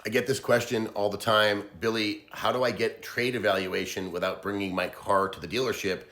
I get this question all the time. Billy, how do I get trade evaluation without bringing my car to the dealership?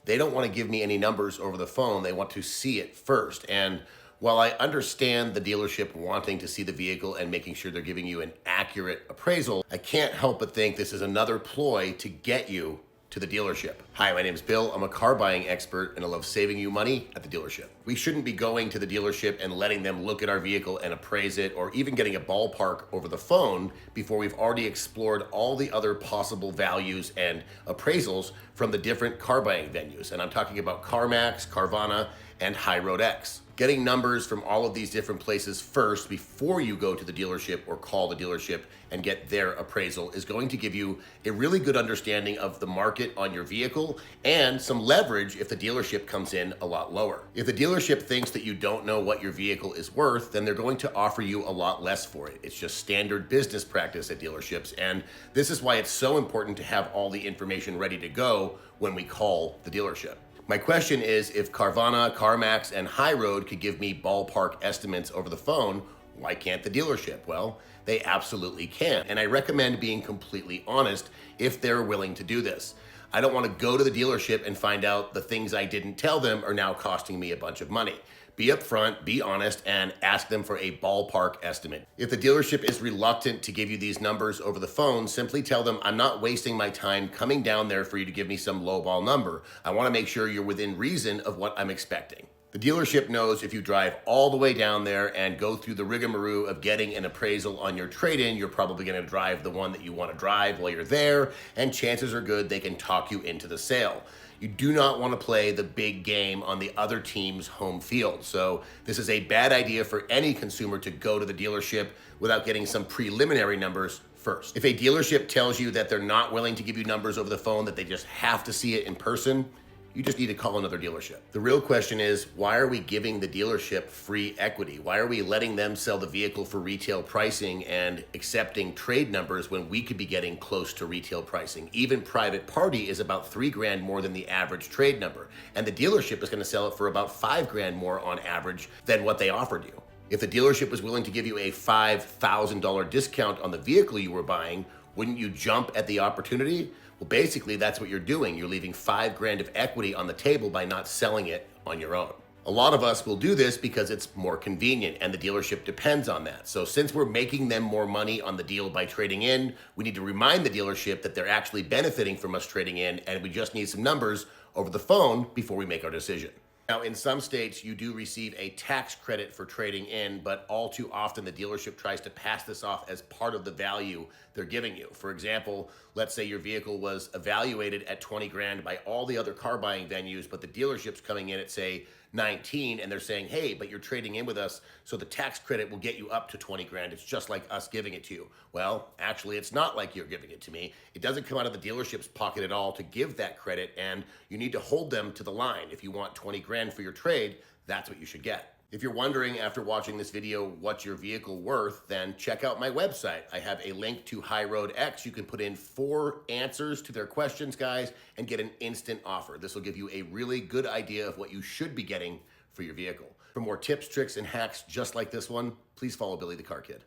They don't want to give me any numbers over the phone. They want to see it first. And while I understand the dealership wanting to see the vehicle and making sure they're giving you an accurate appraisal, I can't help but think this is another ploy to get you to the dealership. Hi, my name is Bill. I'm a car buying expert and I love saving you money at the dealership. We shouldn't be going to the dealership and letting them look at our vehicle and appraise it, or even getting a ballpark over the phone before we've already explored all the other possible values and appraisals from the different car buying venues. And I'm talking about CarMax, Carvana, and High Road X. Getting numbers from all of these different places first before you go to the dealership or call the dealership and get their appraisal is going to give you a really good understanding of the market on your vehicle and some leverage if the dealership comes in a lot lower. If the dealership thinks that you don't know what your vehicle is worth, then they're going to offer you a lot less for it. It's just standard business practice at dealerships, and this is why it's so important to have all the information ready to go when we call the dealership. My question is, if Carvana, CarMax, and High Road could give me ballpark estimates over the phone, why can't the dealership? Well, they absolutely can. And I recommend being completely honest if they're willing to do this. I don't want to go to the dealership and find out the things I didn't tell them are now costing me a bunch of money. Be upfront, be honest, and ask them for a ballpark estimate. If the dealership is reluctant to give you these numbers over the phone, simply tell them, I'm not wasting my time coming down there for you to give me some lowball number. I want to make sure you're within reason of what I'm expecting. The dealership knows if you drive all the way down there and go through the rigmarole of getting an appraisal on your trade-in, you're probably going to drive the one that you want to drive while you're there, and chances are good they can talk you into the sale. You do not want to play the big game on the other team's home field. So this is a bad idea for any consumer to go to the dealership without getting some preliminary numbers first. If a dealership tells you that they're not willing to give you numbers over the phone, that they just have to see it in person, you just need to call another dealership. The real question is, why are we giving the dealership free equity? Why are we letting them sell the vehicle for retail pricing and accepting trade numbers when we could be getting close to retail pricing? Even private party is about $3,000 more than the average trade number, and the dealership is going to sell it for about $5,000 more on average than what they offered you. If the dealership was willing to give you a $5,000 discount on the vehicle you were buying, wouldn't you jump at the opportunity? Well, basically, that's what you're doing. You're leaving $5,000 of equity on the table by not selling it on your own. A lot of us will do this because it's more convenient and the dealership depends on that. So since we're making them more money on the deal by trading in, we need to remind the dealership that they're actually benefiting from us trading in, and we just need some numbers over the phone before we make our decision. Now, in some states, you do receive a tax credit for trading in, but all too often the dealership tries to pass this off as part of the value they're giving you. For example, let's say your vehicle was evaluated at $20,000 by all the other car buying venues, but the dealership's coming in at, say, 19, and they're saying, hey, but you're trading in with us, so the tax credit will get you up to $20,000. It's just like us giving it to you. Well, actually, it's not like you're giving it to me. It doesn't come out of the dealership's pocket at all to give that credit, and you need to hold them to the line. If you want $20,000 for your trade, that's what you should get. If you're wondering after watching this video what's your vehicle worth, then check out my website. I have a link to High Road X. You can put in 4 answers to their questions, guys, and get an instant offer. This will give you a really good idea of what you should be getting for your vehicle. For more tips, tricks, and hacks just like this one, please follow Billy the Car Kid.